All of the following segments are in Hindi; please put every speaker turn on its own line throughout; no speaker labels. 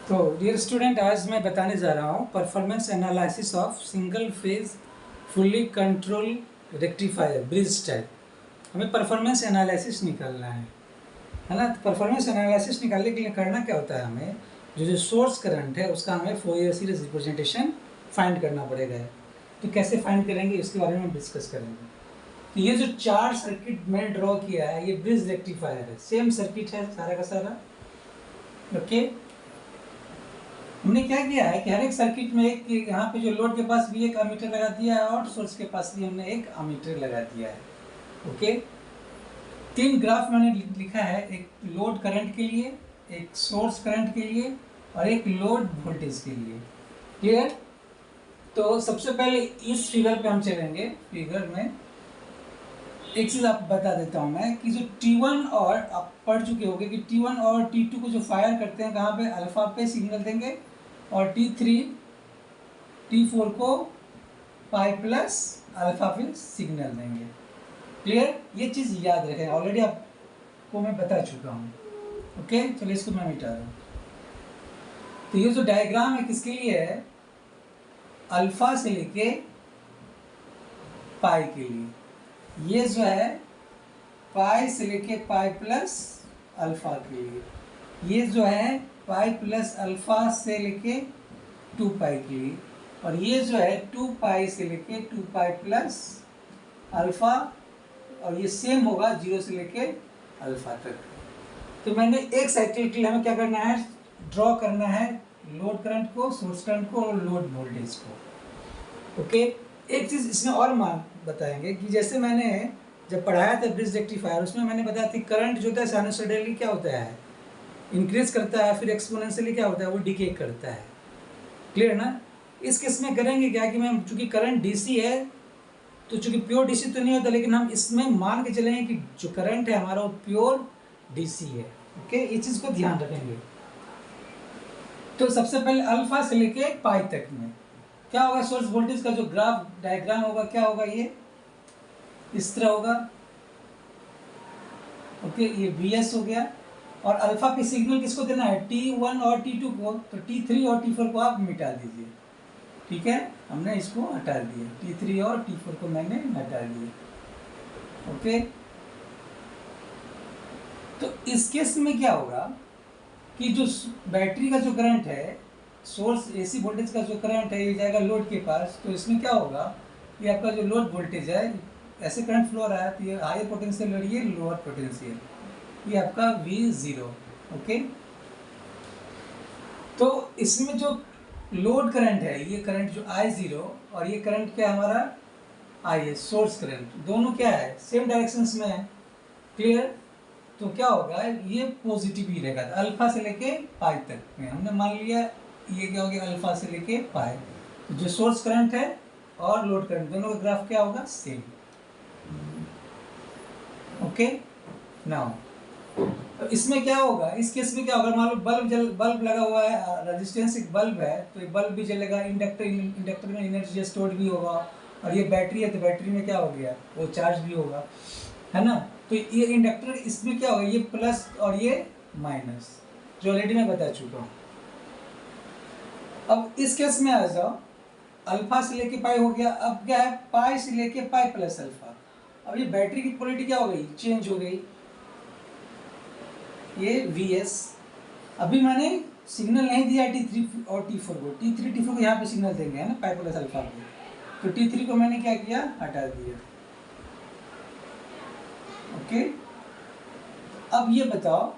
तो डियर स्टूडेंट, आज मैं बताने जा रहा हूँ performance analysis of single phase fully control rectifier bridge type. हमें परफॉर्मेंस एनालिसिस निकालना है ना। तो परफॉर्मेंस एनालिसिस निकालने के लिए करना क्या होता है, हमें जो सोर्स करंट है उसका हमें फोरियर सीरीज रिप्रेजेंटेशन फाइंड करना पड़ेगा। तो कैसे फाइंड करेंगे इसके बारे में हम डिस्कस करेंगे। तो ये जो चार सर्किट मैंने ड्रॉ किया है ये ब्रिज रेक्टिफायर है, सेम सर्किट है सारा का सारा। ओके, हमने क्या किया है कि हर एक सर्किट में एक यहाँ पे जो लोड के पास भी एक अमीटर लगा दिया है और सोर्स के पास भी हमने एक अमीटर लगा दिया है। ओके, तीन ग्राफ मैंने लिखा है, एक लोड करंट के लिए, एक सोर्स करंट के लिए और एक लोड वोल्टेज के लिए। क्लियर? तो सबसे पहले इस फिगर पे हम चलेंगे। फिगर में एक चीज़ आप बता देता हूँ मैं कि जो T1 और आप पढ़ चुके होंगे कि T1 और T2 को जो फायर करते हैं कहाँ पे, अल्फा पे सिग्नल देंगे और T3 T4 को पाई प्लस अल्फा पे सिग्नल देंगे। क्लियर? ये चीज़ याद रखें, ऑलरेडी आपको मैं बता चुका हूँ। ओके, चलिए इसको मैं मिटा दूँ। तो ये जो डायग्राम है किसके लिए है, अल्फा से लेके पाई के लिए। ये जो है पाई से लेके पाई प्लस अल्फा के लिए। ये जो है पाई प्लस अल्फा से लेके 2 पाई के लिए। और ये जो है 2 पाई से लेके 2 पाई प्लस अल्फा, और ये सेम होगा 0 से लेके अल्फा तक। तो मैंने एक साइकिल के लिए हमें क्या करना है, ड्रॉ करना है लोड करंट को, सोर्स करंट को और लोड वोल्टेज को। ओके, एक चीज़ इसमें और मान बताएंगे कि जैसे मैंने जब पढ़ाया था ब्रिज रेक्टिफायर, उसमें मैंने बताया था करंट जो होता है साइनसॉइडली क्या होता है, इंक्रीज करता है, फिर एक्सपोनेंशियली क्या होता है, वो डिके करता है। क्लियर ना? इस केस में करेंगे क्या कि मैं चूंकि करंट डीसी है, तो चूंकि प्योर डीसी तो नहीं होता, लेकिन हम इसमें मान के चलेंगे कि जो करंट है हमारा वो प्योर डीसी है। ओके, ये चीज़ को ध्यान रखेंगे। तो सबसे पहले अल्फा से लेके पाई तक में क्या होगा, सोर्स वोल्टेज का जो ग्राफ डायग्राम होगा क्या होगा, ये इस तरह होगा। ओके, ये Vs हो गया। और अल्फा पे सिग्नल किसको देना है, T1 और T2 को। तो T3 और T4 को आप मिटा दीजिए। ठीक है, हमने इसको हटा दिया, T3 और T4 को मैंने हटा दिया। ओके, तो इस केस में क्या होगा कि जो बैटरी का जो करंट है, सोर्स एसी वोल्टेज का जो करंट है, ये जाएगा लोड के पास। तो इसमें क्या होगा, ये आपका जो लोड वोल्टेज है, ऐसे करंट फ्लो रहा है तो ये हायर पोटेंशियल और ये लोअर पोटेंशियल, ये आपका V0। ओके, तो इसमें जो लोड करंट है, ये करंट जो I0 और ये करंट क्या है हमारा IS, सोर्स करंट, दोनों क्या है, सेम डायरेक्शंस में है। क्लियर? तो क्या होगा, ये पॉजिटिव ही रहेगा अल्फा से लेके पाई तक में। हमने मान लिया ये क्या हो गया, अल्फा से लेके पाई। तो जो सोर्स करंट है और लोड करंट दोनों का ग्राफ क्या होगा, सेम। ओके, नाउ तो इसमें क्या होगा, इस केस में क्या होगा, मान लो बल्ब लगा हुआ है, रेजिस्टेंस एक बल्ब है तो ये बल्ब भी जलेगा, इंडक्टर में एनर्जी स्टोर भी होगा। और ये बैटरी है तो बैटरी में क्या हो गया, वो चार्ज भी होगा, है ना। तो ये इंडक्टर, इसमें क्या होगा, ये प्लस और ये माइनस, जो ऑलरेडी मैं बता चुका हूँ। अब इस केस में आ जाओ, अल्फा से लेके पाई हो गया, अब क्या है, पाई से लेके पाई प्लस अल्फा। अब ये बैटरी की पोलैरिटी क्या हो गई, चेंज हो गई, ये Vs। अभी मैंने सिग्नल नहीं दिया T3 और T4 को, T3 T4 को यहाँ पे सिग्नल देंगे, है ना, पाई प्लस अल्फा पे। तो T3 को मैंने क्या किया, हटा दिया। ओके, अब ये बताओ,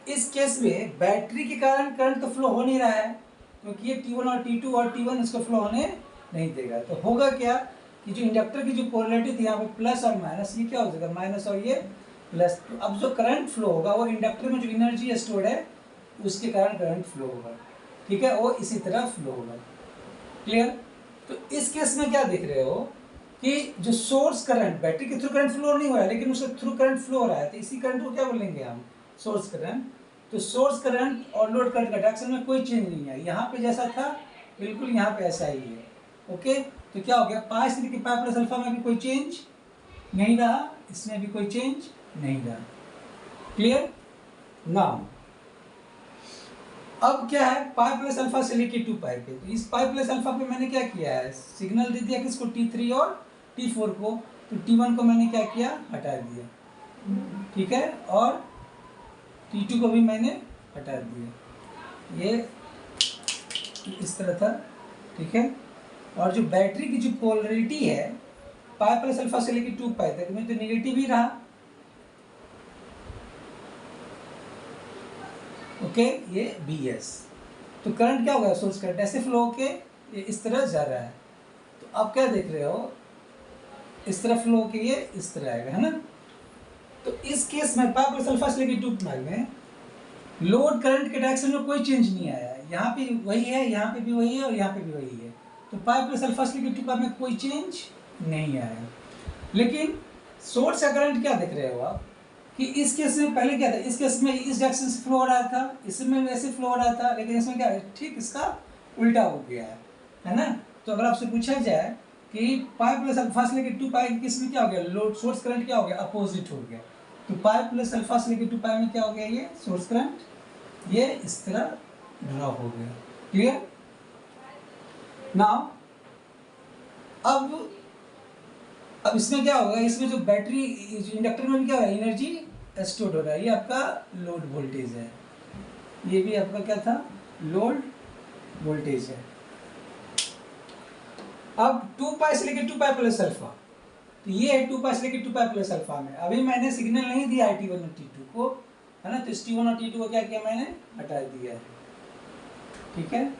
इस केस में बैटरी के कारण करंट तो फ्लो हो नहीं रहा है, क्योंकि ये T1 और T2 और T1 इसको फ्लो होने नहीं देगा। तो होगा क्या कि जो इंडक्टर की जो पोलैरिटी थी यहाँ पे प्लस और माइनस, ये क्या हो जाएगा, माइनस और ये प्लस। तो अब जो करंट फ्लो होगा वो इंडक्टर में जो एनर्जी स्टोर्ड है उसके कारण करंट फ्लो होगा। ठीक है, वो इसी तरह फ्लो होगा। क्लियर? तो इस केस में क्या देख रहे हो कि जो सोर्स करंट, बैटरी के थ्रू करंट फ्लो नहीं हो रहा है लेकिन उसके थ्रू करंट फ्लो हो रहा है, तो इसी करंट को क्या बोलेंगे हम, सोर्स करंट। तो सोर्स करंट और लोड करंट का डायरेक्शन में कोई चेंज नहीं है, यहाँ पे जैसा था बिल्कुल यहाँ पे ऐसा ही है। ओके, तो क्या हो गया, पाई से लेकर पाई प्लस अल्फा में भी कोई चेंज नहीं रहा, इसमें भी कोई चेंज नहीं रहा। क्लियर? नाउ अब क्या है, पाई प्लस अल्फा से लेके 2 पाई पे, तो इस पाई प्लस अल्फा पे मैंने क्या किया है, सिग्नल दे दिया किसको, T3 और T4 को, तो T1 को मैंने क्या किया, हटा दिया, ठीक है, और T2 को भी मैंने हटा दिया, ये इस तरह था, ठीक है। और जो बैटरी की जो पोलरिटी है पाई प्लस अल्फा से लेके 2 पाई तक में तो निगेटिव ही रहा, ओके, ये BS। तो करंट क्या होगा, सोर्स करंट ऐसे फ्लो होके ये इस तरह जा रहा है, तो आप क्या देख रहे हो, इस तरह फ्लो होके ये इस तरह आएगा, है ना। तो इस केस में पाई प्लस अल्फा से लेके 2 पाई में लोड करंट के डायरेक्शन में कोई चेंज नहीं आया है, यहाँ पे वही है, यहाँ पे भी वही है और यहाँ पे भी वही है, तो पाई प्लस अल्फा से लेके 2 पाई में कोई चेंज नहीं आया। लेकिन सोर्स का करंट क्या देख रहे हो आप कि इस केस में पहले क्या था, इस केस में इस डायरेक्शन से फ्लो हो रहा था, इसमें वैसे फ्लो हो रहा था, लेकिन इसमें क्या है, ठीक इसका उल्टा हो गया है ना। तो अगर आपसे पूछा जाए कि पाई प्लस अल्फा से लेके 2 पाई किस में क्या हो गया, लोड सोर्स करंट क्या हो गया, अपोजिट हो गया, तो पाई प्लस अल्फा से लेके 2 पाई में क्या हो गया, ये सोर्स करंट ये इस तरह ड्रॉप हो गया, क्लियर। नाउ अब इसमें क्या होगा, इसमें जो बैटरी इंडक्टर में भी क्या होगा, एनर्जी स्टोर हो रहा है, ये आपका लोड वोल्टेज है, ये भी आपका क्या था, लोड वोल्टेज है। अब 2 पाई से लेके 2 पाई प्लस अल्फा, तो ये है 2 पाई से लेके 2 पाई प्लस अल्फा में अभी मैंने सिग्नल नहीं दिया है T1 और T2 को, है ना, तो इस T1 और T2 को क्या किया मैंने, हटा दिया है, ठीक है।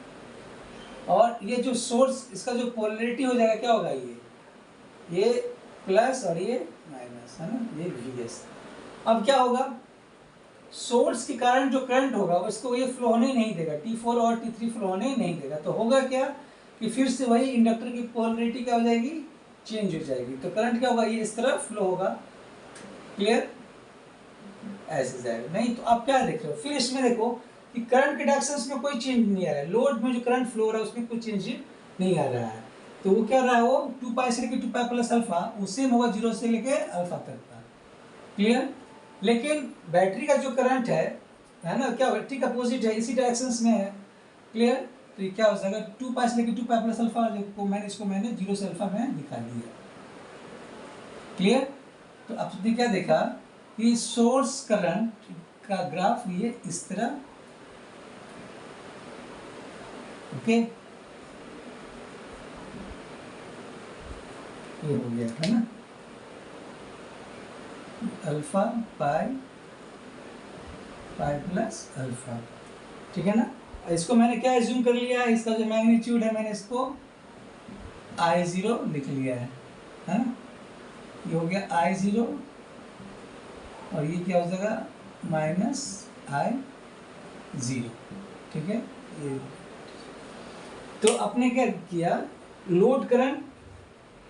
और ये जो सोर्स इसका जो पोलरिटी हो जाएगा क्या होगा, ये प्लस और ये माइनस, है ना, ये VS। अब क्या होगा, सोर्स के कारण जो करंट होगा उसको ये फ्लो होने नहीं देगा, T4 और T3 फ्लो होने नहीं देगा, तो होगा क्या कि फिर से वही इंडक्टर की पोलरिटी क्या हो जाएगी, चेंज हो जाएगी, तो करंट क्या होगा, ये इस तरह फ्लो होगा, क्लियर, ऐसे जाएगा। नहीं तो आप क्या देख रहे हो, फिर इसमें देखो कि करंट के डायरेक्शंस में कोई चेंज नहीं आ रहा है, लोड में जो करंट फ्लो हो रहा है उसमें कोई चेंज नहीं आ रहा है, तो वो क्या रहा है, वो 2 पाई से लेके 2 पाई प्लस अल्फा उससे होगा 0 से लेके अल्फा तक का, क्लियर। लेकिन बैटरी का जो करंट है ना, क्या होगा, ठीक अपोजिट है, इसी डायरेक्शंस में है, क्लियर। तो ये क्या हो जाएगा, 2 पाई से लेके 2 पाई प्लस अल्फा इसको मैंने 0 से अल्फा में दिखा दिया, क्लियर। तो अब तुमने क्या देखा कि सोर्स करंट का ग्राफ ये इस तरह, ओके, ये हो गया है ना, अल्फा पाई प्लस अल्फा, ठीक है ना। इसको मैंने क्या एज्यूम कर लिया है, इसका जो मैग्नीट्यूड है मैंने इसको I0 लिख लिया है ना, ये हो गया I0 और ये क्या हो जाएगा माइनस I0, ठीक है। ये तो आपने क्या किया, लोड करंट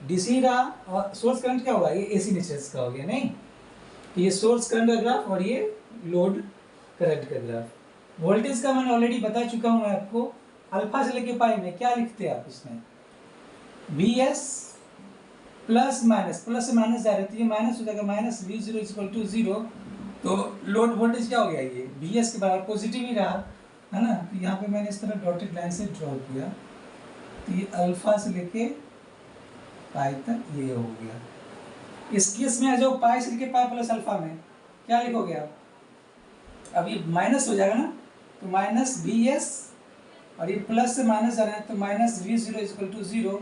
DC रहा और सोर्स करंट क्या होगा, ये AC नेचर का हो गया, नहीं, ये सोर्स करंट का ग्राफ और ये लोड करंट का ग्राफ। वोल्टेज का मैंने ऑलरेडी बता चुका हूँ आपको, अल्फा से लेके पाई में क्या लिखते हैं आप, इसमें VS प्लस माइनस, प्लस से माइनस जा रहे तो ये माइनस हो जाएगा, माइनस V0 इक्वल टू 0, तो लोड वोल्टेज क्या हो गया, ये VS के बराबर पॉजिटिव ही रहा, है ना। तो यहाँ पे मैंने इस तरह डॉटेड लाइन से ड्रॉ किया, तो ये अल्फा से लेके पाई तक ये हो गया। इस केस में आ जाओ, पाई से लेके पाई प्लस अल्फा में क्या लिखोगे आप, अब ये माइनस हो जाएगा ना, तो माइनस VS और ये प्लस से माइनस आ रहा है, तो माइनस V0 इक्वल टू 0,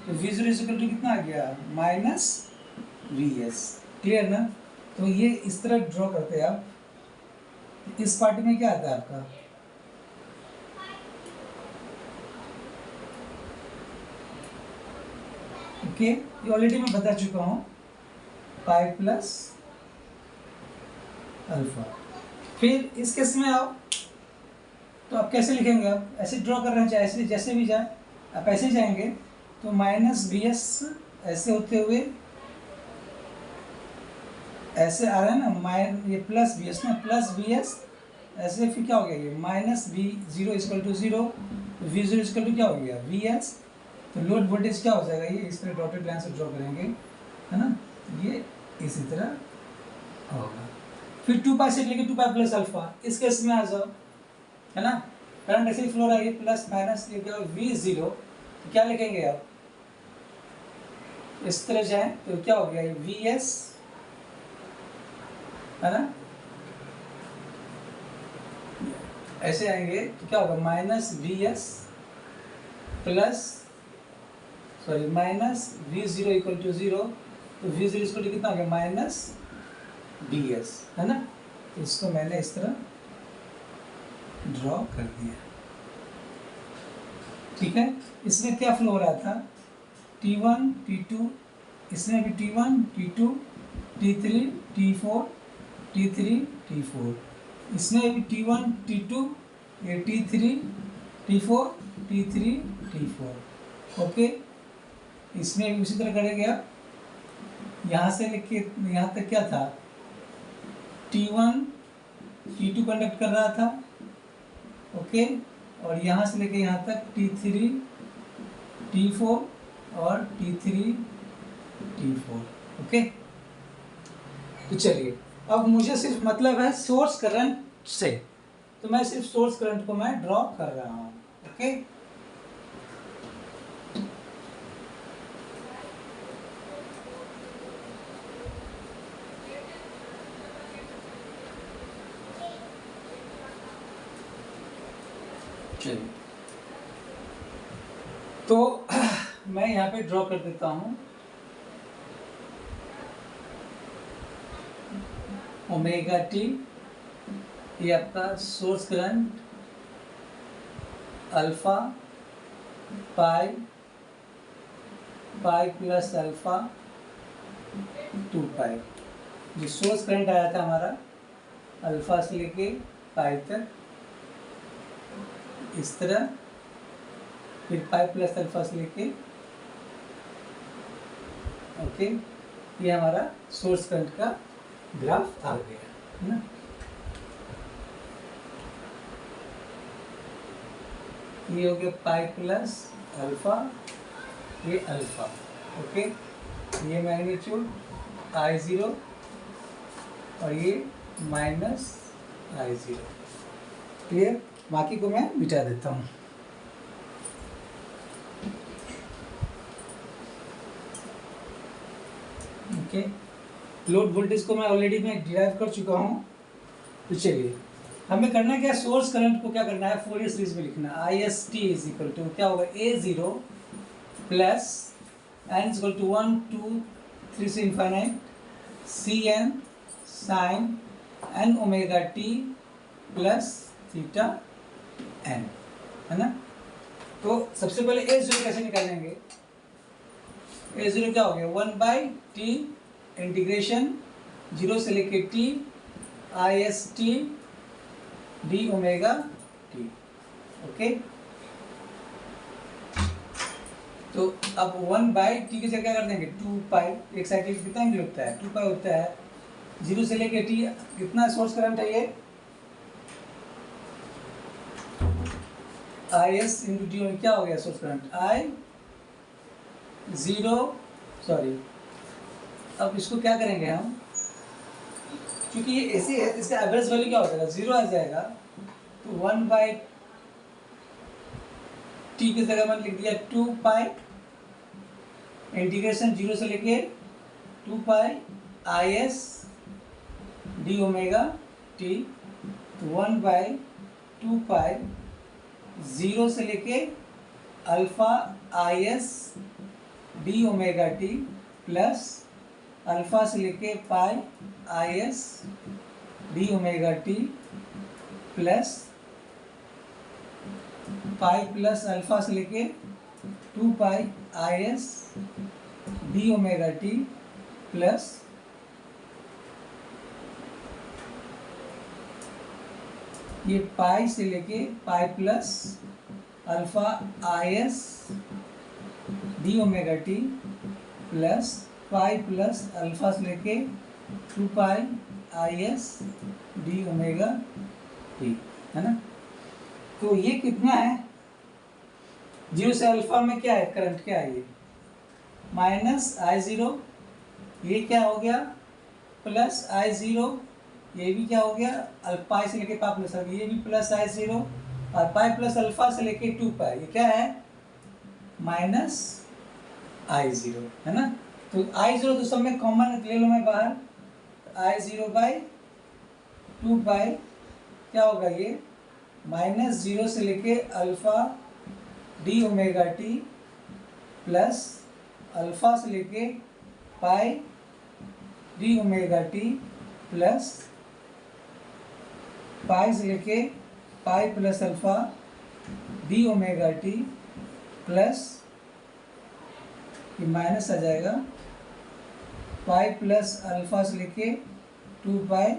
तो V0 इक्वल टू कितना आ गया, माइनस VS, क्लियर ना। तो ये इस तरह ड्रॉ करते हैं आप, इस पार्ट में क्या आता है आपका, ओके, ये ऑलरेडी मैं बता चुका हूँ, पाई प्लस अल्फा। फिर इस केस में आओ, तो आप कैसे लिखेंगे, आप ऐसे ड्रॉ कर रहे हैं, चाहे ऐसे जैसे भी जाए आप ऐसे जाएंगे, तो माइनस VS ऐसे होते हुए ऐसे आ रहा है ना, ये प्लस VS ना, प्लस VS ऐसे, फिर क्या हो गया, ये minus V0 equal to 0, V0 equal to क्या हो गया VS, तो लोड वोल्टेज क्या हो जाएगा, ये इस तरह डॉटेड लाइन से ड्रॉ करेंगे, है ना, ये इसी तरह होगा। फिर 2 पाई से लेके 2 पाई प्लस अल्फा, इस केस में आ जाओ, है ना, करंट ऐसे ही फ्लो रहा है, प्लस माइनस ये क्या वी जीरो, तो क्या लिखेंगे आप, इस तरह जाए तो क्या हो गया ये वी एस, है ना, ऐसे आएंगे तो क्या होगा minus V S plus sorry minus V zero equal to zero, तो वी जीरो इक्वल टू कितना हो गया माइनस डी एस, है ना। तो इसको मैंने इस तरह ड्रॉ कर दिया, ठीक है। इसमें क्या फ्लो हो रहा था, T1 T2, इसमें भी T1 T2 T3 T4 T3 T4, इसमें भी T1 T2 ये T3 T4 T3 T4, okay. इसमें भी उसी तरह करेंगे आप, यहाँ से लेके यहाँ तक क्या था, T1 T2 कंडक्ट कर रहा था, ओके, और यहाँ से लेके यहाँ तक T3 T4 और T3 T4, ओके। तो चलिए अब मुझे सिर्फ मतलब है सोर्स करंट से, तो मैं सिर्फ सोर्स करंट को मैं ड्रॉ कर रहा हूँ, ओके। चलिए तो मैं यहाँ पे ड्रॉ कर देता हूँ ओमेगा टी, ये आपका सोर्स करंट, अल्फा पाई पाई प्लस अल्फा 2 पाई, जो सोर्स करंट आया था हमारा अल्फा से लेके पाई तक इस तरह, फिर पाई प्लस अल्फा से लेके, ओके, ये हमारा सोर्स करंट का ग्राफ आ गया, है ना। ये हो गया पाई प्लस अल्फा, ये अल्फा, ओके, ये मैग्नीट्यूड I0 और ये माइनस I0, क्लियर। बाकी को मैं मिटा देता हूँ, ओके। लोड वोल्टेज को मैं ऑलरेडी डिराइव कर चुका हूँ, तो चलिए हमें करना क्या, सोर्स करंट को क्या करना है, फोरियर सीरीज में लिखना, I S T is equal to क्या होगा A0 plus n is equal to 1 2 3 से infinite Cn sine n omega T plus theta n, है ना। तो सबसे पहले A0 कैसे निकालेंगे, A0 क्या हो गया 1/t इंटीग्रेशन 0 से लेके t I S T D omega T, okay. तो अब 1/t की जगह क्या कर देंगे 2 पाई, एक साइकिल कितना एंगल होता है 2 पाई होता है, 0 से लेके t कितना सोर्स करंट है ये आई एस इंटू डी, क्या हो गया सोर्स करंट I0 सॉरी। अब इसको क्या करेंगे हम, क्योंकि ये ऐसे है इसका एवरेज वैल्यू क्या हो जाएगा 0 आ जाएगा, तो 1/t की जगह मैंने लिख दिया 2 पाई इंटीग्रेशन 0 से लेके 2 pi I S D omega T, तो 1/2 पाई 0 से लेके alpha I S D omega T plus alpha से लेके pi I S D omega T plus pi plus alpha से लेके 2 pi I S D omega T plus ये पाई से लेके pi plus alpha I S D omega T plus pi plus alpha से लेके 2 pi I S D omega T, है ना। तो ये कितना है, 0 से अल्फा में क्या है करंट, क्या है ये माइनस I0, ये क्या हो गया प्लस I0, ये भी क्या हो गया अल्फा से लेके पाई प्लस, ये भी प्लस I0, और पाई प्लस अल्फा से लेके 2 पाई, ये क्या है माइनस I0, है ना। तो I0 तो सब में कॉमन ले लो मैं बाहर, I0 बाई 2 पाई क्या होगा ये माइनस 0 से लेके alpha D omega T plus alpha से लेके pi D omega T plus pi से लेके pi plus alpha D omega T plus ये माइनस आ जाएगा पाई प्लस अल्फा से लेके 2 पाई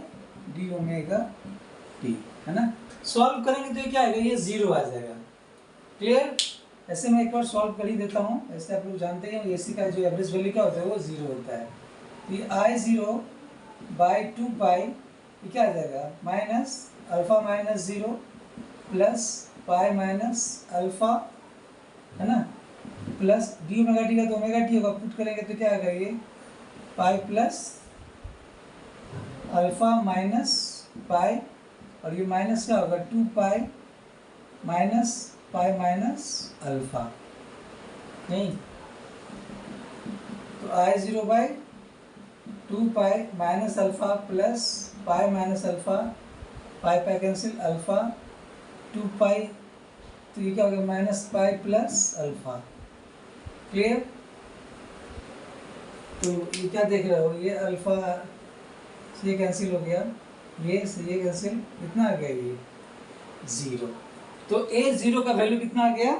डी ओमेगा टी, है ना। सॉल्व करेंगे तो ये क्या आएगा, ये 0 आ जाएगा। क्लियर। ऐसे मैं एक बार सॉल्व कर ही देता हूँ। ऐसे आप लोग जानते हैं ए सी का जो एवरेज वैल्यू क्या होता है वो 0 होता है। तो ये I0 बाई 2 पाई ये क्या आ जाएगा minus alpha minus 0 plus pi minus alpha, है ना, प्लस डी ओमेगा टी का तो ओमेगा टी होगा, पुट करेंगे तो क्या आएगा ये पाई प्लस अल्फा माइनस पाई, और ये माइनस क्या होगा 2 pi minus pi minus alpha, नहीं तो I0 by 2 pi minus alpha plus pi minus alpha, pi pi cancel alpha 2 पाई, तो ये क्या हो गया minus pi plus alpha. Clear. तो ये क्या देख रहे हो, ये अल्फा से ये कैंसिल हो गया, ये से ये कैंसिल, कितना आ गया ये 0। तो A0 का वैल्यू कितना आ गया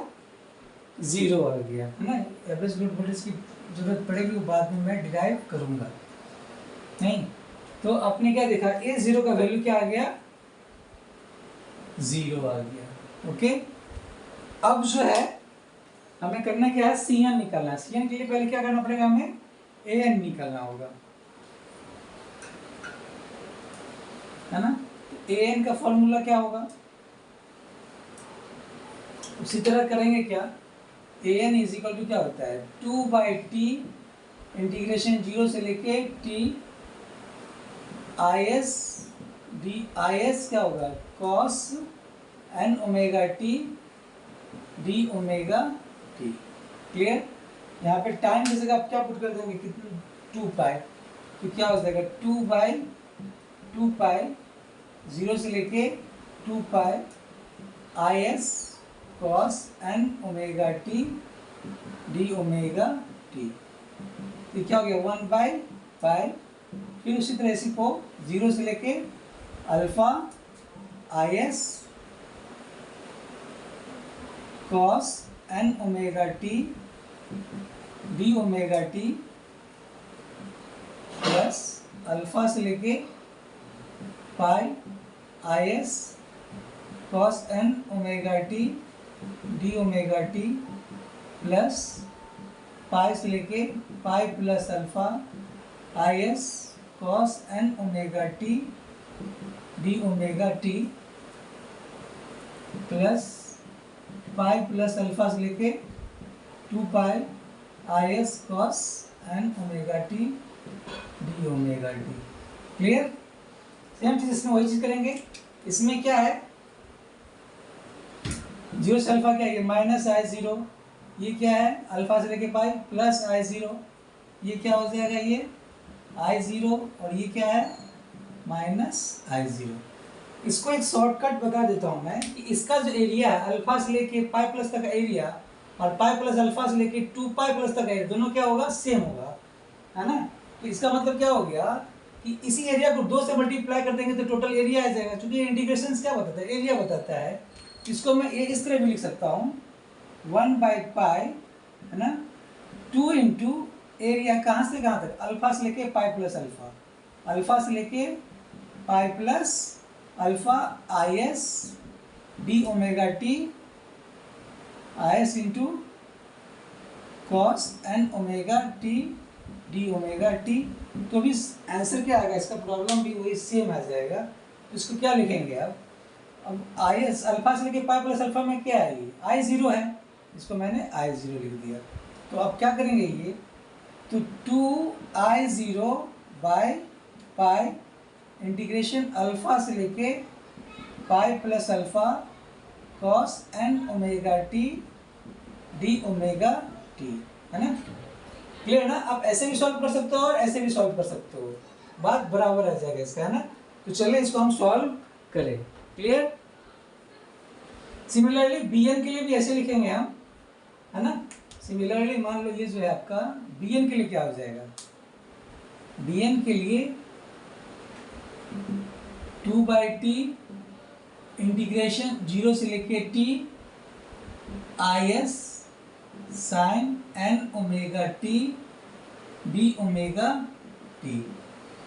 0 आ गया, है ना। एवरेज लोड वोल्टेज की जरूरत पड़ेगी वो बाद में मैं डिराइव करूंगा, नहीं। तो आपने क्या देखा A0 का वैल्यू क्या आ गया 0 आ गया। ओके। अब जो है हमें करना क्या है CN निकालना है। CN के लिए पहले क्या करना पड़ेगा, हमें AN निकालना होगा, है ना। AN का फॉर्मूला क्या होगा, उसी तरह करेंगे क्या, AN इज इक्वल टू क्या होता है 2 बाई टी इंटीग्रेशन 0 से लेके टी IS डी IS क्या होगा cos n omega T D omega T. Clear. यहाँ पे टाइम की जगह आप क्या पुट कर देंगे कितना 2 पाई, तो क्या हो जाएगा 2 बाई 2 पाई 0 से लेके 2 पाई IS cos n omega T D omega T, तो क्या हो गया 1 बाई पाई। फिर उसी तरह इसी को 0 से लेके alpha IS cos n omega T D omega T plus alpha से लेके पाई IS cos n omega T D omega T plus pi से लेके pi plus alpha IS cos n omega T D omega T plus pi plus alpha से लेके 2 पाई IS cos n omega T D omega T. Clear. Same चीज इसमें वही चीज करेंगे। इसमें क्या है 0 से अल्फा क्या है माइनस I0, ये क्या है अल्फा से लेके पाई प्लस I0, ये क्या हो जाएगा ये I0, और ये क्या है माइनस I0। इसको एक शॉर्टकट बता देता हूँ मैं कि इसका जो एरिया है अल्फा से लेके पाई प्लस तक का एरिया और पाई प्लस अल्फा से लेके 2 पाई प्लस तक का एरिया दोनों क्या होगा सेम होगा, है ना। तो इसका मतलब क्या हो गया कि इसी एरिया को 2 से मल्टीप्लाई कर देंगे तो टोटल एरिया आ जाएगा। क्योंकि इंटीग्रेशन क्या बताता है एरिया बताता है। इसको मैं ये इस तरह भी लिख सकता हूँ 1 बाई पाई, है ना, 2 इंटू एरिया कहाँ से कहाँ तक अल्फा से लेके पाई प्लस अल्फा, अल्फा से लेके pi plus alpha IS D omega T IS into cos n omega T D omega T. तो भी आंसर क्या आएगा इसका प्रॉब्लम भी वही सेम आ जाएगा। तो इसको क्या लिखेंगे अब IS अल्फा से लेके पाई प्लस अल्फा में क्या है ये I0 है, इसको मैंने I0 लिख दिया। तो अब क्या करेंगे ये तो 2I0 by pi integration alpha से लेके pi plus alpha cos N omega T D omega T, है ना। क्लियर ना। आप ऐसे भी सॉल्व कर सकते हो और ऐसे भी सॉल्व कर सकते हो, बात बराबर आ जाएगा इसका, है ना। तो चलिए इसको हम सॉल्व करें। क्लियर। सिमिलरली बी एन के लिए भी ऐसे लिखेंगे हम, है ना। सिमिलरली मान लो ये जो है आपका बी एन के लिए क्या हो जाएगा, बी एन के लिए 2/t इंटीग्रेशन 0 से लेके t I S sine N omega T D omega T.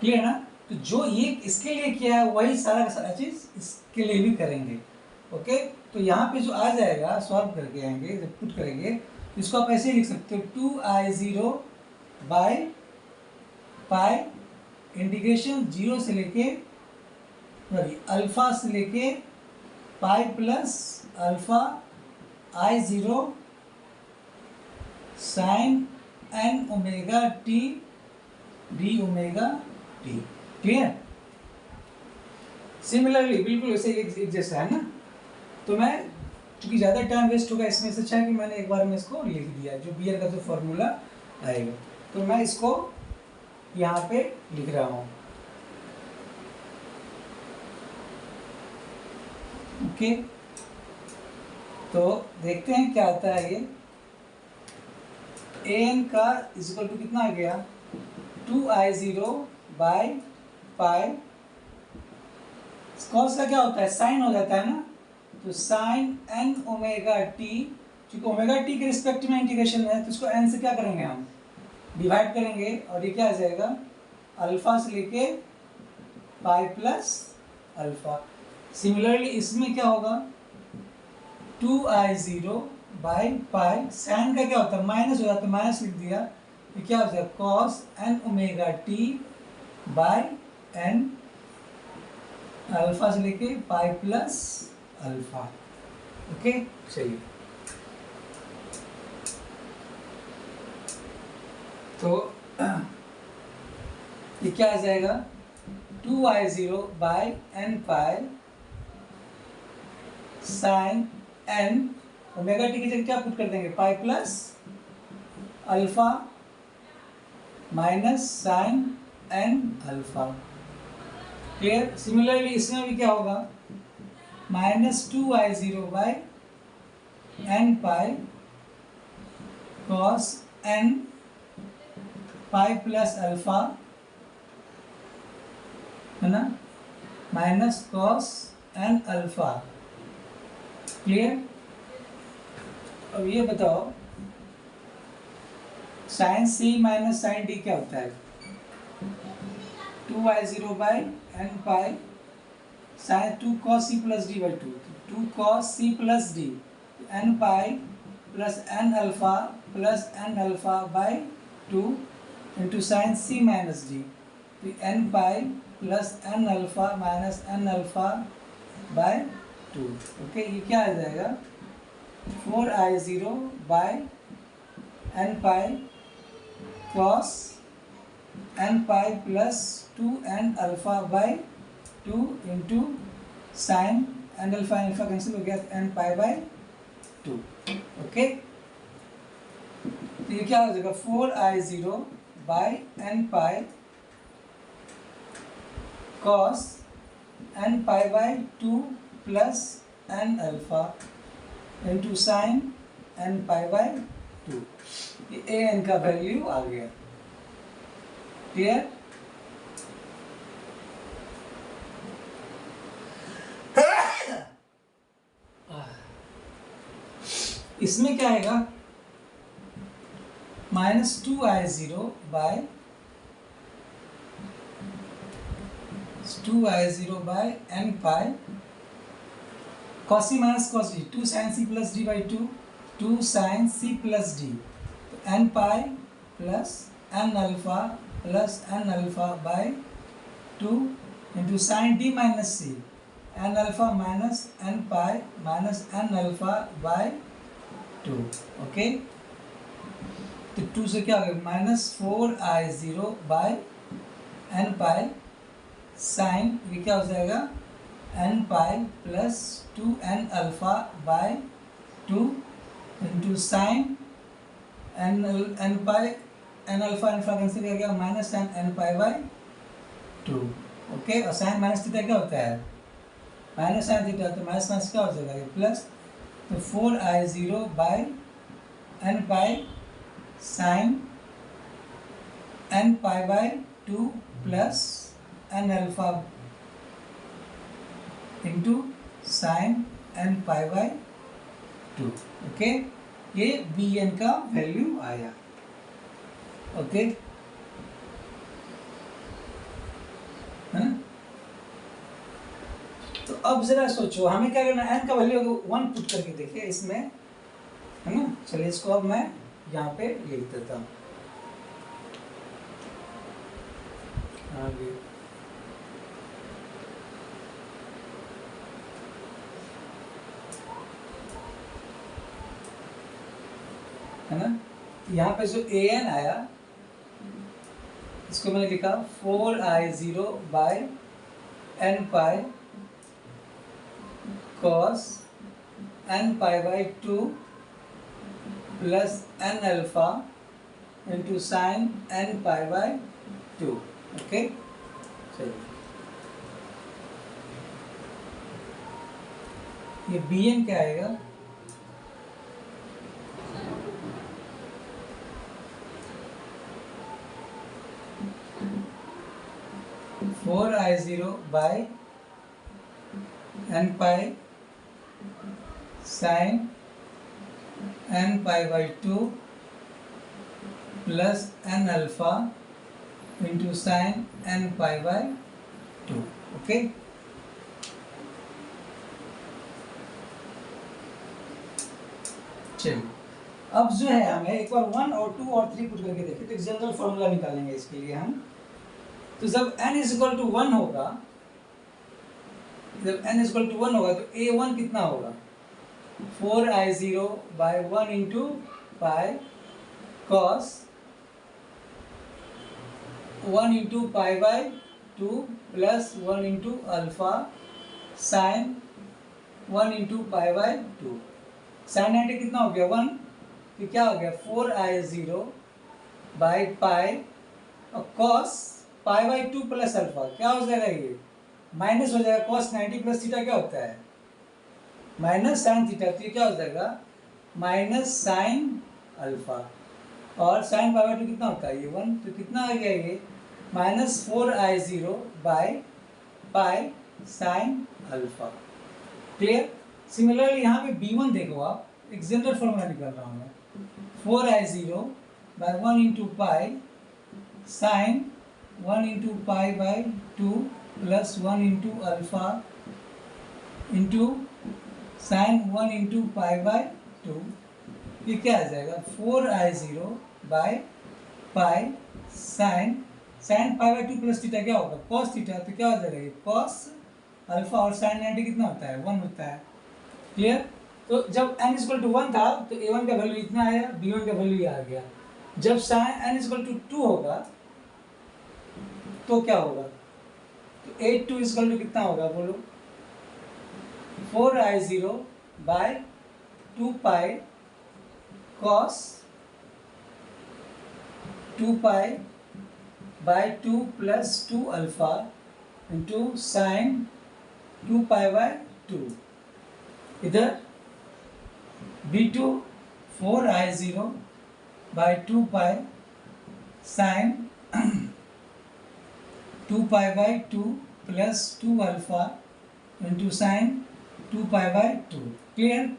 Clear ना। तो जो ये इसके लिए किया है वही सारा का सारा चीज इसके लिए भी करेंगे। ओके। तो यहाँ पे जो आ जाएगा सॉल्व करके आएंगे, जब पुट करेंगे तो इसको आप ऐसे लिख सकते हो 2i0 बाय पाई इंटीग्रेशन 0 से लेके अल्फा से लेके pi plus alpha i0 sine N omega T D omega T. Clear. Similarly बिल्कुल वैसे एक जैसा है ना। तो मैं क्योंकि ज़्यादा टाइम वेस्ट होगा इसमें से अच्छा है कि मैंने एक बार में इसको लिख दिया, जो बी एन का जो फॉर्मूला आएगा। तो मैं इसको यहाँ पे लिख रहा हूँ। ओके। तो देखते हैं क्या आता है ये। ए एन का इक्वल टू कितना आ गया, 2i0 बाय पाई, कॉस का क्या होता है साइन हो जाता है ना। तो साइन एन ओमेगा टी, क्योंकि ओमेगा टी के रिस्पेक्ट में इंटीग्रेशन है तो इसको एन से क्या करेंगे हम डिवाइड करेंगे, और ये क्या आ जाएगा अल्फा से लेके पाई प्लस अल्फा। सिमिलरली इसमें क्या होगा 2i0 बाई पाई, साइन का क्या होता है माइनस हो जाता है, माइनस लिख दिया, तो क्या हो जाएगा cos N omega T by N alpha से लेके पाई प्लस अल्फा। ओके। चलिए तो ये क्या आ जाएगा 2i0 by N pi sine N omega T की जगह क्या पुट कर देंगे pi plus alpha minus sine N alpha. Clear. Similarly इसमें भी क्या होगा -2i0 by N pi cos N pi plus alpha, है ना, minus cos N alpha. Clear. अब ये बताओ sine C minus sine D क्या होता है, 2i0 by N pi sine 2 cos c plus D by 2 cos c plus D N pi plus N alpha plus N alpha by 2 into sine C minus D, तो N pi plus N alpha minus N alpha by 2। Okay. ये क्या आ जाएगा 4i0 by N pi cos N pi plus 2n alpha by 2 into sine N alpha cancel हो गया एन पाई बाई 2। ओके। तो ये क्या हो जाएगा 4i0 by N pi cos N pi by 2 plus N alpha into sine N pi by 2। ये ए एन का वैल्यू आ गया। क्लियर। इसमें क्या आएगा -2i0 by 2i0 by N pi cos c minus cos d 2 sin c plus d by 2 sin c plus d, तो N pi plus N alpha plus N alpha by 2 into sine D minus C N alpha minus N pi minus N alpha by 2। Okay. तो 2 से क्या हो गया -4i0 by N pi sign, ये क्या हो जाएगा n pi प्लस 2n अल्फा by 2 into sine n pi n अल्फा कैंसिल कर गया minus n pi by 2। Okay, और साइन माइनस थीटा क्या होता है? माइनस साइन थीटा, तो माइनस माइनस क्या हो जाएगा ये प्लस, तो 4i0 by n pi sine n pi by 2 plus n alpha into sine n pi by 2। Okay, ये बी एन का वैल्यू आया। ओके, है ना? तो अब जरा सोचो हमें क्या करना है, n का वैल्यू 1 पुट करके देखिए इसमें, है ना? चलिए इसको अब मैं यहाँ पे लिख देता हूँ। आगे है ना, यहाँ पे जो ए एन आया इसको मैंने लिखा 4i0 by n pi cos n pi by 2 plus n alpha into sine n pi by 2। Okay, चलिए ये बी एन क्या आएगा? Four I zero by n pi sine n pi by 2 plus n alpha into sine n pi by 2। Okay, चलिए अब जो है हमें एक बार 1 और 2 और 3 पुट करके देखिए, तो एक जनरल फॉर्मूला निकालेंगे इसके लिए हम। तो जब n इज इक्वल टू 1 होगा, जब n इज इक्वल टू 1 होगा तो a1 कितना होगा? 4i0 by 1 into pi cos 1 into pi by 2 plus 1 into alpha sine 1 into pi by 2। Sine 90 कितना हो गया 1, तो क्या हो गया 4i0 बाई पाई और cos pi by 2 plus alpha क्या हो जाएगा, ये माइनस हो जाएगा। कॉस 90 प्लस थीटा क्या होता है? माइनस साइन थीटा, तो ये क्या हो जाएगा माइनस साइन अल्फा, और साइन पाई बाई 2 कितना होता है ये 1, तो कितना आ गया ये minus 4i0 by pi sine alpha. Clear? Similarly यहाँ पे b1 देखो आप, एक जनरल फॉर्मूला निकाल रहा हूँ मैं, 4i0 by 1 into pi sine 1 into pi by 2 plus 1 into alpha into sign 1 into pi by 2। ये क्या आ जाएगा 4i0 by pi sine pi by 2 plus theta क्या होगा कॉस थीटा, तो क्या हो जाएगा ये कॉस अल्फा, और साइन 90 कितना होता है 1 होता है। क्लियर? तो जब n इक्वल टू 1 था तो a1 का वैल्यू इतना आया, b1 का वैल्यू ये आ गया। जब साइन n इक्वल टू 2 होगा तो क्या होगा, तो 8 2 इक्वल टू कितना होगा बोलो, 4i0 by 2 pi cos 2 pi by 2 plus 2 alpha into sine 2 pi by 2। इधर b2 4i0 by 2 pi sine 2 pi by 2 plus 2 alpha into sine 2 pi by 2। Clear?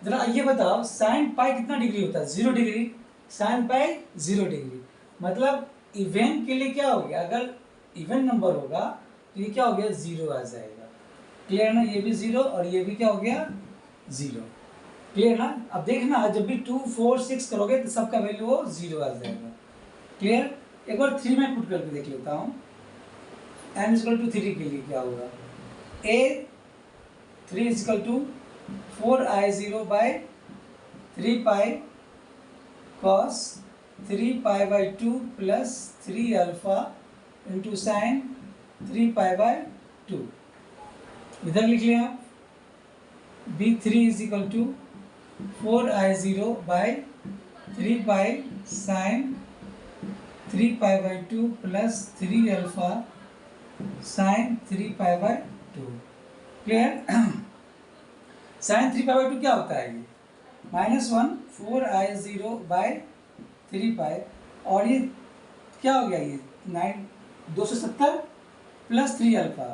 जरा ये बताओ साइन पाई कितना डिग्री होता है? 0 डिग्री। साइन पाई 0 डिग्री, मतलब इवन के लिए क्या हो गया, अगर इवन नंबर होगा तो ये क्या हो गया 0 आ जाएगा। क्लियर ना? ये भी 0 और ये भी क्या हो गया 0। क्लियर ना? अब देखना जब भी 2 4 6 करोगे तो सबका वैल्यू वो 0 आ जाएगा। क्लियर? एक बार 3 में पुट करके देख लेता हूँ, n इक्वल टू 3 के लिए क्या होगा, a 3 equal to 4i0 by 3 pi cos 3 pi by 2 plus 3 alpha into sine 3 pi by 2। इधर लिख लिया B3 is equal to 4I0 by 3 pi sine 3 pi by 2 plus 3 alpha sine 3 pi by 2। Clear? Sine 3 pi by 2 क्या होता है ये? -1 4I0 बाई 3 पाई, और ये क्या हो गया, ये 270 प्लस 3 अल्फा,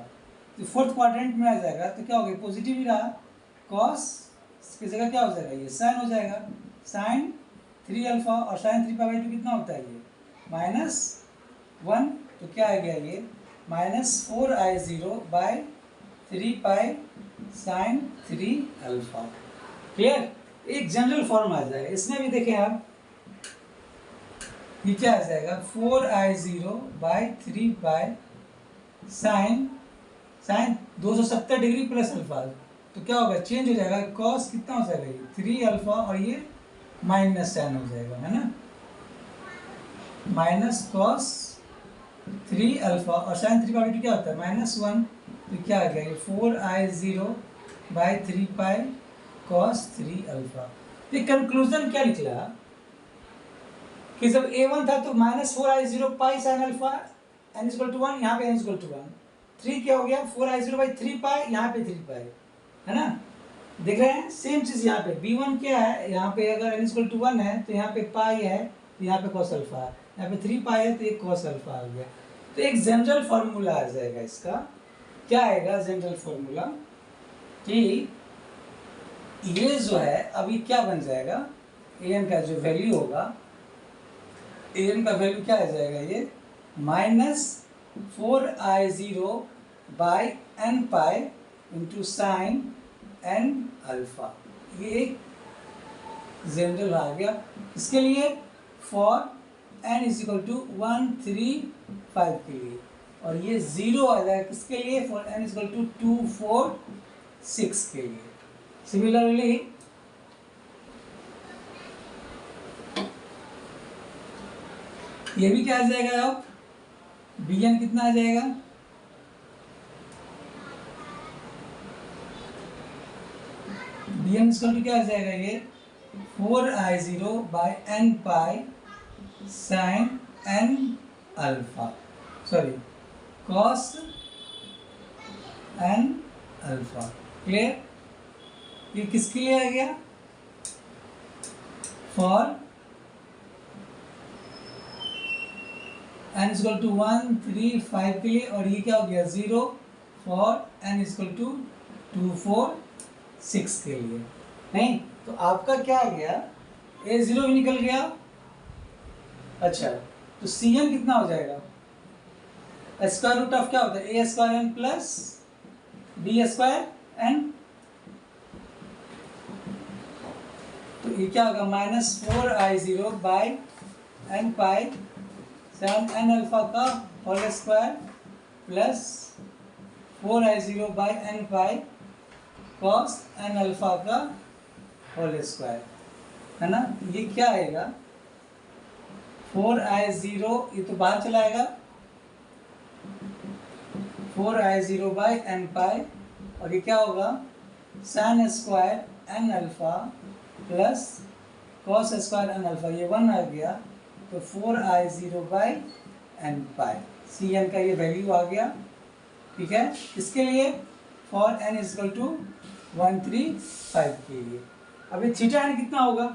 तो फोर्थ क्वाड्रेंट में आ जाएगा, तो क्या हो गया, पॉजिटिव ही रहा, कॉस की जगह क्या हो जाएगा, ये साइन हो जाएगा, साइन 3 अल्फा, और साइन 3 पाई बाई 2 कितना होता है ये, -1, तो क्या आ गया ये -4I0 by 3 pi sine 3 alpha. Clear? एक जनरल फॉर्म आ जाएगा, इसमें भी देखें आप, ये क्या आ जाएगा 4I0 by 3 pi sign 270 degree plus alpha, तो क्या होगा, चेंज हो जाएगा, कॉस कितना हो जाएगा ये 3 अल्फा, और ये माइनस साइन हो जाएगा, है ना, माइनस कॉस 3 अल्फा, और साइन 3 पाई 2 क्या होता है -1, तो क्या आ गया ये 4I0 by 3 pi cos 3 alpha. ये कंक्लूजन क्या निकला कि जब A1 था तो -4I0 pi sine alpha n equal to 1, यहाँ पे n इक्वल टू 1, 3 क्या हो गया 4I0 बाई 3 पाई, यहाँ पे 3 पाई, है ना, देख रहे हैं, सेम चीज़ यहाँ पे B1 क्या है, यहाँ पे अगर n इक्वल टू 1 है तो यहाँ पे पाई है, तो यहाँ पे कॉस अल्फा है, यहाँ पे 3 पाई है तो एक कॉस अल्फा आ गया। तो एक जनरल फार्मूला आ जाएगा इसका, क्या आएगा जनरल फार्मूला कि ये जो है अभी क्या बन जाएगा, an का जो वैल्यू होगा, an का वैल्यू क्या आ जाएगा ये -4I0 by n pi into sine n alpha, ये एक जनरल आ गया। इसके लिए for n is equal to 1 3 5 के लिए, और ये 0 आ जाएगा किसके लिए, for n is equal to 2 4 6 के लिए। सिमिलरली ये भी क्या आ जाएगा, अब Bn कितना आ जाएगा, Bn इसका क्या आ जाएगा, ये 4I0 by n pi sine n alpha, sorry cos n alpha. Clear? ये किसके लिए आ गया, फॉर n इक्वल टू 1 3 5 के लिए, और ये क्या हो गया 0 फॉर n इक्वल टू 2 4 6 के लिए। नहीं तो आपका क्या आ गया, A0 भी निकल गया, अच्छा तो Cn कितना हो जाएगा, स्क्वायर रूट ऑफ क्या होता है a square n plus b square n, तो ये क्या होगा -4I0 by n pi sine n alpha का whole square plus 4I0 by n pi cos n alpha का होल स्क्वायर, है ना, ये क्या आएगा 4I0, ये तो बाहर चला आएगा 4I0 बाई n पाई, और ये क्या होगा sine square n alpha plus cos square n alpha, ये 1 आ गया, तो 4I0 by n pi, Cn का ये वैल्यू आ गया। ठीक है, इसके लिए फॉर n इक्वल टू 1 3 5 के लिए। अभी थीटा n कितना होगा,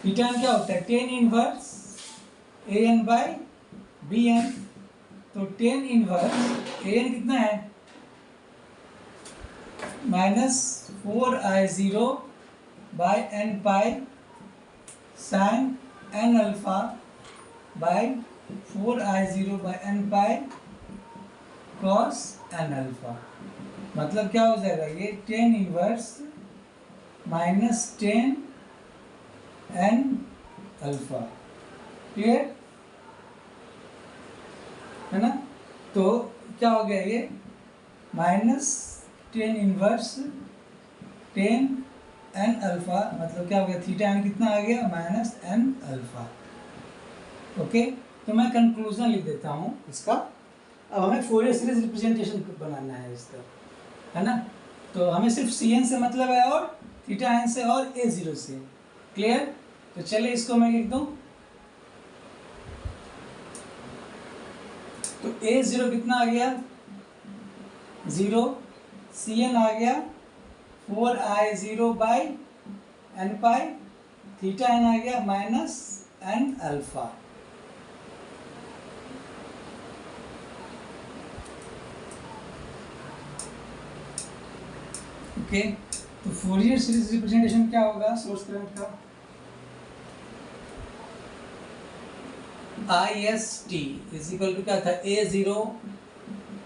थीटा n क्या होता है tan inverse an by bn, तो टेन इनवर्स an कितना है -4I0 by n pi sine n alpha by 4I0 by n pi cos n alpha, मतलब क्या हो जाएगा ये tan inverse -10 n alpha. Clear है ना, तो क्या हो गया ये -10 इनवर्स 10 n अल्फा, मतलब क्या हो गया थीटा n कितना आ गया -n अल्फा। ओके, तो मैं कंक्लूजन लिख देता हूँ इसका। अब हमें फोरियर सीरीज रिप्रेजेंटेशन बनाना है इसका। है ना। तो हमें सिर्फ सी एन से मतलब है और थीटा एन से और ए ज़ीरो से। क्लियर? तो चलिए इसको मैं लिख दूँ। तो ए ज़ीरो कितना आ गया 0, सी एन आ गया 4I0 by N pi, theta N आ गया माइनस एन अल्फा। ओके, तो फोरियर सीरीज रिप्रेजेंटेशन क्या होगा सोर्स करंट का? I S T is equal to क्या था A zero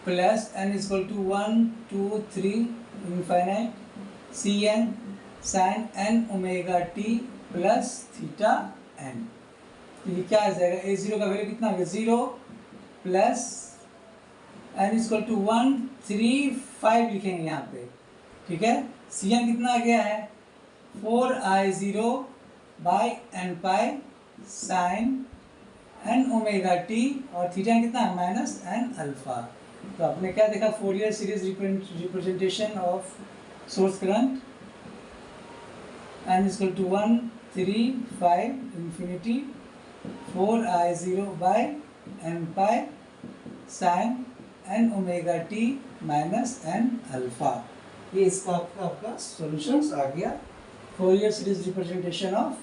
plus N is equal to 1 2 3 infinite C N sine N omega T plus theta N. तो ये क्या आ जाएगा ए ज़ीरो का वैल्यू कितना आ गया 0 plus N is equal to 1 3 5 लिखेंगे यहाँ पे। ठीक है, सी एन कितना आ गया है 4I0 by N pi sine N omega T और थीटा कितना है माइनस एन अल्फा। तो आपने क्या देखा Fourier series representation of source current N equal to 1 3 5 infinity 4I0 by N pi sine N omega T minus N alpha. ये इसका आपका सॉल्यूशंस आ गया Fourier series representation of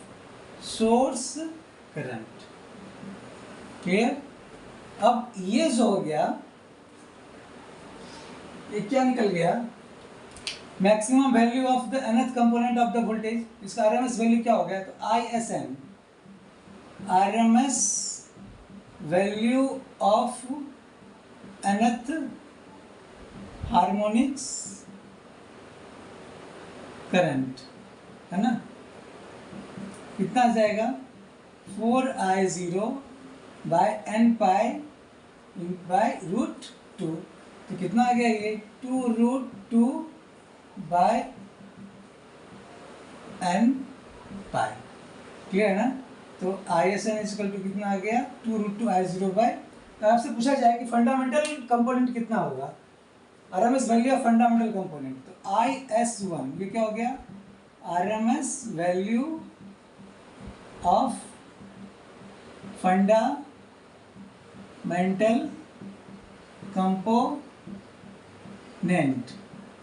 source current. Clear? अब ये जो हो गया ये क्या निकल गया maximum value of the nth component of the voltage, इसका आरएमएस वैल्यू क्या हो गया? तो ISN RMS value of nth harmonics current, है ना, कितना आ जाएगा 4I0 by N pi by root 2। तो कितना आ गया ये 2√2 बाय एन पाई। क्लियर है ना? तो ISN इक्वल टू कितना आ गया 2√2I0 बाय। तो आपसे पूछा जाए कि फंडामेंटल कंपोनेंट कितना होगा, RMS value of fundamental component, तो IS1 ये क्या हो गया RMS value of fundamental component.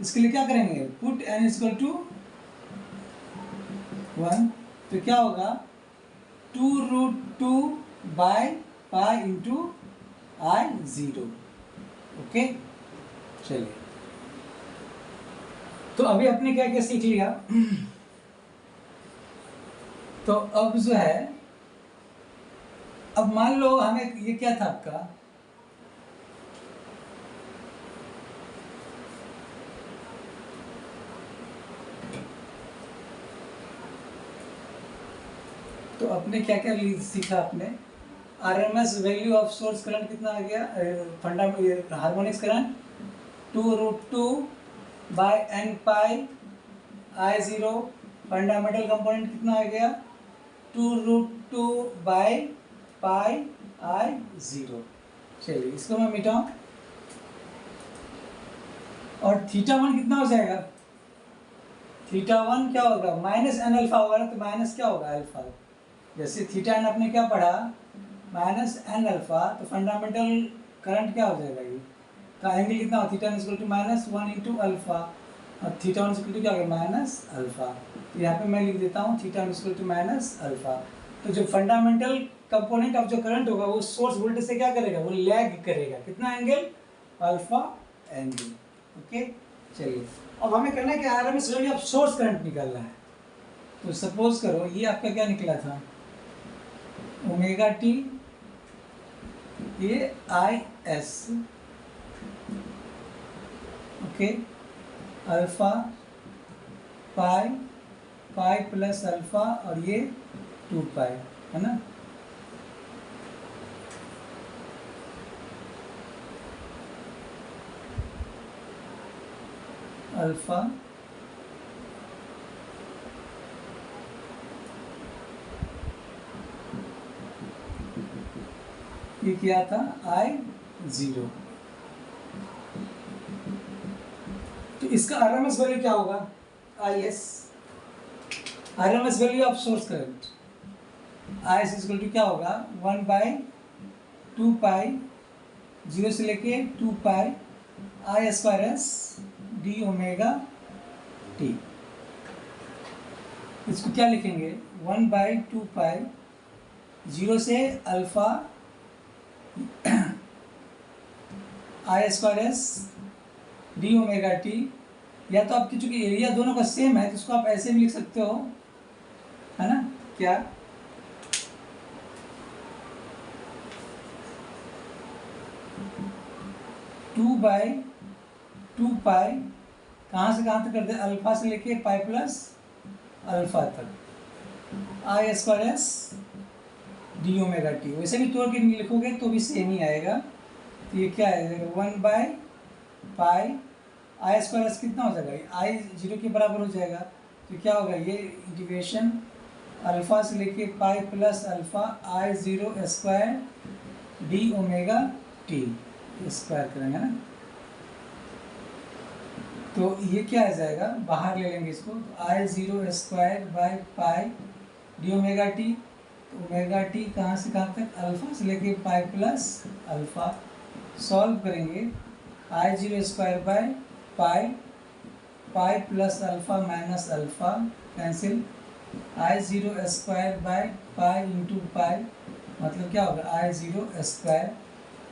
इसके लिए क्या करेंगे पुट n इक्वल टू 1, तो क्या होगा 2√2 by pi into I0। Okay, चलिए तो अभी आपने क्या क्या सीख लिया। तो अब जो है अब मान लो हमें ये क्या था आपका तो अपने क्या क्या सीखा आपने RMS value of source current कितना आ गया हार्मोनिक्स करंट 2√2 बाय एन पाई I0। फंडामेंटल कंपोनेंट कितना आ गया 2√2 बाय पाई I0। चलिए इसको मैं मिटाऊं और θ1 कितना हो जाएगा θ1 क्या होगा माइनस एन अल्फा होगा ना, तो माइनस क्या होगा अल्फा। जैसे θn आपने क्या पढ़ा माइनस एन अल्फा, तो फंडामेंटल करंट क्या हो जाएगा ये का एंगल कितना हो θn equal to minus 1 into alpha और θ1 इक्वल टू क्या होगा माइनस अल्फा। तो यहाँ पे मैं लिख देता हूँ θn equal to minus alpha. तो जो फंडामेंटल कंपोनेंट ऑफ जो करंट होगा वो सोर्स वोल्टेज से क्या करेगा वो लैग करेगा, कितना एंगल अल्फा एंगल। ओके, चलिए अब हमें करना है कि RMS value of source current निकालना है। तो सपोज करो ये आपका क्या निकला था ओमेगा टी ये IS, okay, alpha pi pi plus alpha और ये 2 पाई, है ना। अल्फा ये क्या था I0। तो तो इसका आरएमएस वैल्यू क्या होगा? IS, RMS value of source current, IS equal to क्या होगा? 1/2 पाई 0 से लेके 2 pi I square S D omega T. इसको क्या लिखेंगे? 1/2 पाई 0 से alpha I square S D omega T, या तो आपकी चूंकि एरिया दोनों का सेम है तो इसको आप ऐसे भी लिख सकते हो, है ना? क्या 2/2 पाई कहाँ से कहाँ तक कर दे? अल्फा से लेके पाई प्लस अल्फा तक I square S D omega T. वैसे भी तोड़ के लिखोगे तो भी सेम ही आएगा। तो ये क्या है? 1/पाई I स्क्वायर एस कितना हो जाएगा? I 0 के बराबर हो जाएगा। तो क्या होगा? ये इंटीग्रेशन अल्फा से लेके pi plus alpha I0 square D omega T square करेंगे ना, तो ये क्या आ जाएगा? बाहर ले लेंगे इसको, तो I0 square by pi D omega T. तो ओमेगा टी कहाँ से कहाँ तक? अल्फा से लेके पाई प्लस अल्फा। सॉल्व करेंगे I0 square by pi, pi plus alpha minus alpha cancel, I0 square by pi into pi, मतलब क्या होगा? I0 square.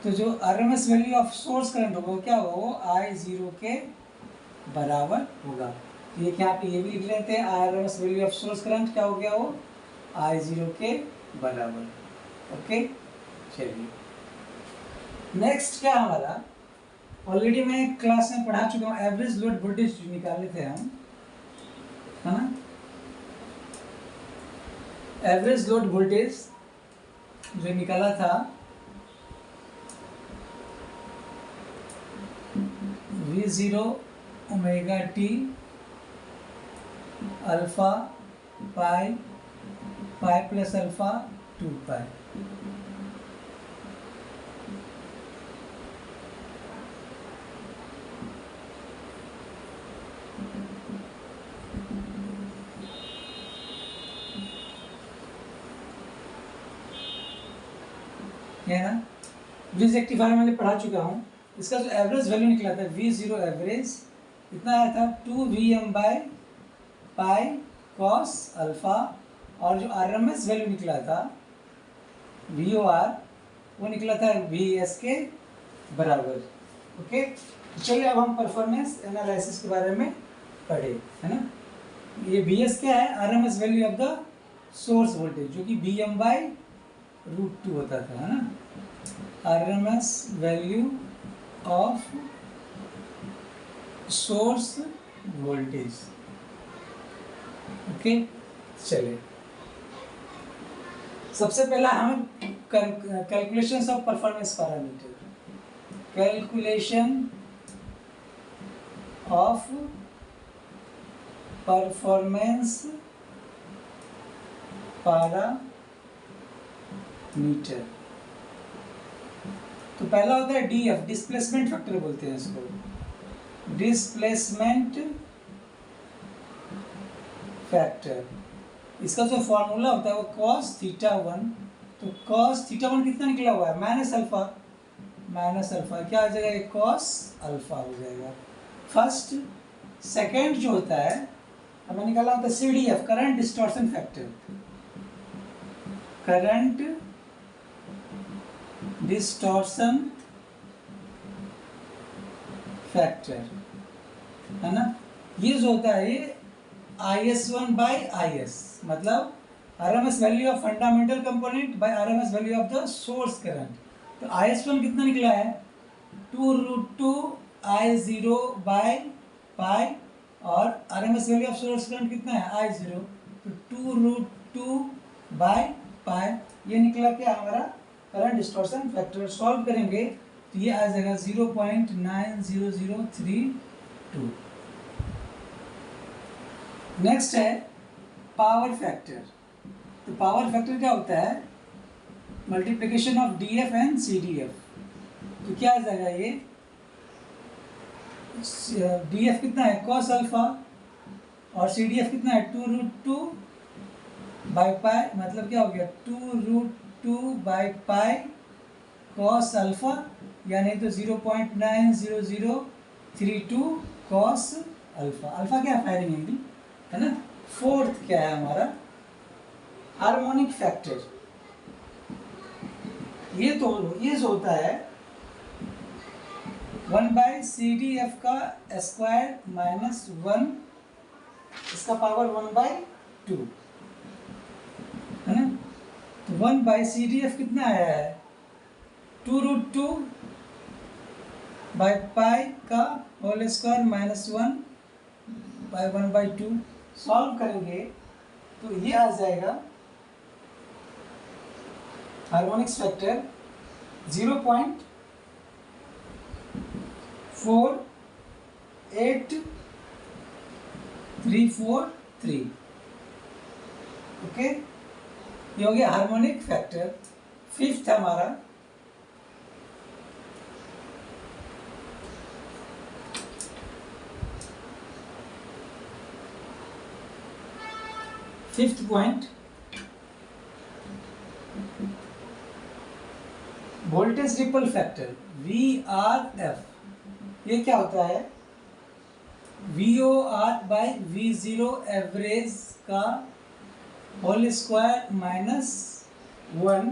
तो जो RMS value of source current होगा वो क्या होगा? वो I0 के बराबर होगा। तो ये क्या, आप ये भी लिख लेते हैं, RMS value of source current क्या हो गया? वो I0 के बराबर। ओके, चलिए नेक्स्ट क्या हमारा, ऑलरेडी मैं क्लास में पढ़ा चुका हूँ, एवरेज लोड वोल्टेज निकाले थे हम, है ना? एवरेज लोड वोल्टेज जो निकाला था V0 ओमेगा टी अल्फा पाई, पाई प्लस अल्फा 2 पाई। है ना? ब्रिज रेक्टिफायर मैंने पढ़ा चुका हूँ। इसका जो एवरेज वैल्यू निकला था V0 एवरेज कितना आया था? 2Vm by pi cos alpha, और जो आरएमएस वैल्यू निकला था VOR वो निकला था VS के बराबर। ओके, चलिए अब हम परफॉर्मेंस एनालिसिस के बारे में पढ़े, है ना? ये VS क्या है? RMS value of the source voltage, जो कि Vm/√2 होता था, है ना? RMS value of source voltage. Okay, चलिए सबसे पहला हम calculation of performance parameter, calculation of performance parameter. तो पहला होता है DF, डिस्प्लेसमेंट फैक्टर बोलते हैं इसको, डिस्प्लेसमेंट फैक्टर। इसका जो फॉर्मूला होता है वो cos θ1। तो cos θ1 कितना निकला हुआ है? माइनस अल्फा, माइनस अल्फा क्या आ जाएगा? ये cos अल्फा हो जाएगा फर्स्ट। सेकंड जो होता है हमें निकालना होता है CDF, current distortion factor, current distortion factor, है ना? ये जो होता है ये IS1/IS, मतलब RMS value of fundamental component by RMS value of the source current. तो IS1 कितना निकला है? 2√2 I0 बाय पाई, और RMS value of source current कितना है? I0, तो 2√2 बाय पाई। ये निकला क्या हमारा? Current distortion factor. सॉल्व करेंगे तो ये आ जाएगा 0.90032। नेक्स्ट है पावर फैक्टर। तो पावर फैक्टर क्या होता है? Multiplication of DF and CDF। तो क्या आ जाएगा? ये डी एफ कितना है कॉस अल्फा, और सी डी एफ कितना है 2√2 बाई पाई, मतलब क्या हो गया 2√2 बाई पाई कॉस अल्फा, यानी तो 0.90032 कॉस अल्फा। अल्फा क्या है फायरिंग एंगल है ना। फोर्थ क्या है हमारा हार्मोनिक फैक्टर। ये जो होता है 1/CD/F का स्क्वायर माइनस 1 इसका पावर 1/2 है ना। तो 1/CD/F कितना आया है 2√2 बाई पाई का whole square minus 1 by 1/2। Solve करेंगे तो ये आ जाएगा हार्मोनिक्स फैक्टर 0.48343। ओके, ये हो गया हार्मोनिक फैक्टर। फिफ्थ हमारा fifth point voltage ripple factor VRF। ये क्या होता है VOR बाई V0 एवरेज का होल स्क्वायर माइनस 1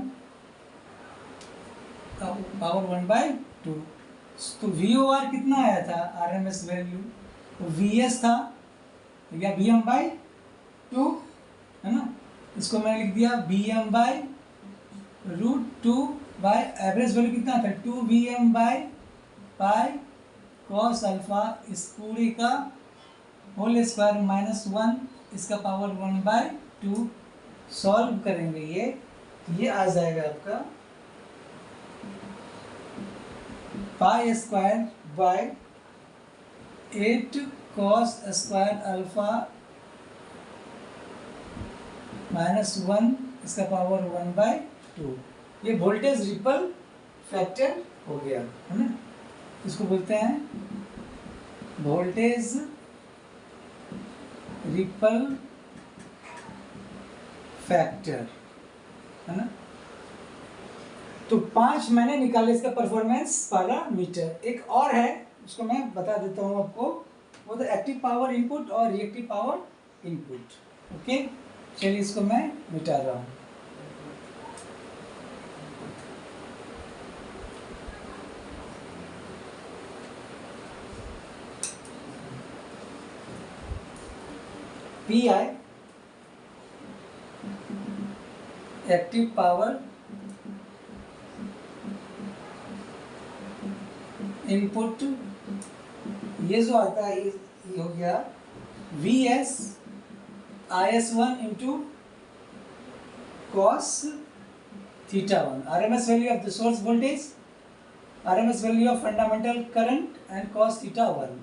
पावर 1/2। तो VOR कितना आया था RMS वैल्यू, तो VS था या VM/2 है ना। इसको मैंने लिख दिया VM/√2 बाय एवरेज वैल्यू कितना था 2VM/पाई कॉस अल्फा, इस पूरे का होल स्क्वायर माइनस 1 इसका पावर 1/2। सॉल्व करेंगे ये आ जाएगा आपका pi square by 8 cos square alpha minus 1 इसका पावर 1/2। ये वोल्टेज रिपल फैक्टर हो गया है ना। इसको बोलते हैं वोल्टेज रिपल फैक्टर है ना। तो 5 मैंने निकाले इसका परफॉर्मेंस पैरामीटर। एक और है उसको मैं बता देता हूँ आपको, वो तो एक्टिव पावर इनपुट और रिएक्टिव पावर इनपुट। ओके, चलिए इसको मैं मिटा रहा हूँ। PI एक्टिव पावर इनपुट, ये जो आता है ये हो गया VS IS1 into cos θ1, RMS value of the source voltage, RMS value of fundamental current and cos θ1।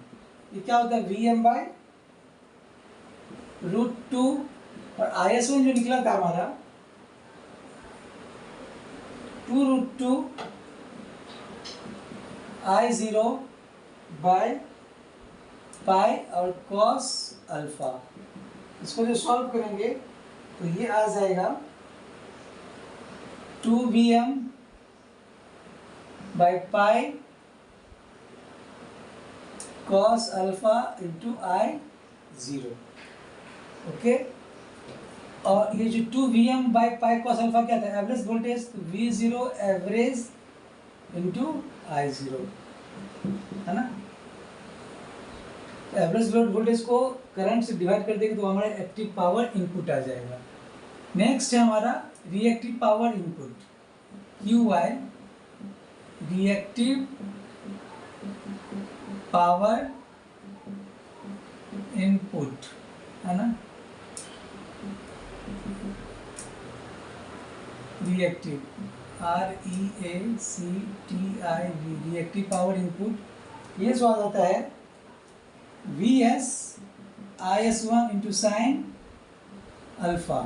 ये क्या होता है VM/√2 और IS1 जो निकला था हमारा 2√2 I0 बाय पाई और cos अल्फा। इसको जो सॉल्व करेंगे तो ये आ जाएगा 2VM by pi cos alpha into I0। Okay, और ये जो 2VM by pi cos alpha क्या था एवरेज वोल्टेज, तो V0 एवरेज इंटू I0 है ना। एवरेज लोड वोल्टेज को करंट से डिवाइड कर देंगे तो हमारा एक्टिव पावर इनपुट आ जाएगा। नेक्स्ट है हमारा reactive power input QI, reactive power input है ना। Reactive REACTIV reactive power input, ये जो आ जाता है VS IS1 into sine alpha.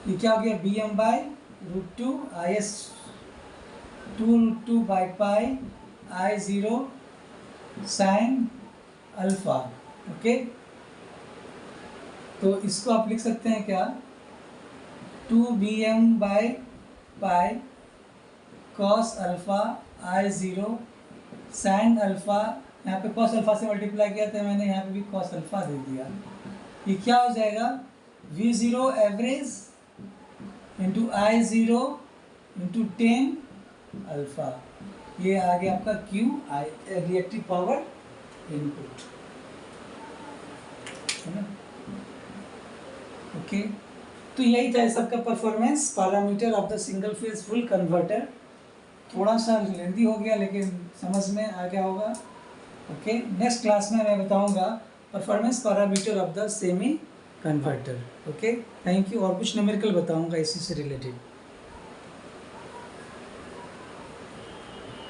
ये क्या हो गया VM/√2 IS 2√2 by pi I0 sine alpha. Okay, तो इसको आप लिख सकते हैं क्या, 2Bm/पाई cos alpha I0 sine alpha, यहाँ पे कॉस अल्फा से मल्टीप्लाई किया था मैंने, यहाँ पे भी कॉस अल्फा दे दिया। ये क्या हो जाएगा, V0 average into I0 into 10 alpha, ये आ गया आपका Q I reactive power input, है ना। ओके, तो यही था सबका performance parameter of the single phase full converter. थोड़ा सा लेंदी हो गया लेकिन समझ में आ गया होगा। ओके, नेक्स्ट क्लास में मैं बताऊंगा performance parameter of the semi converter. Okay, thank you. और कुछ न्यूमेरिकल बताऊंगा इसी से रिलेटेड।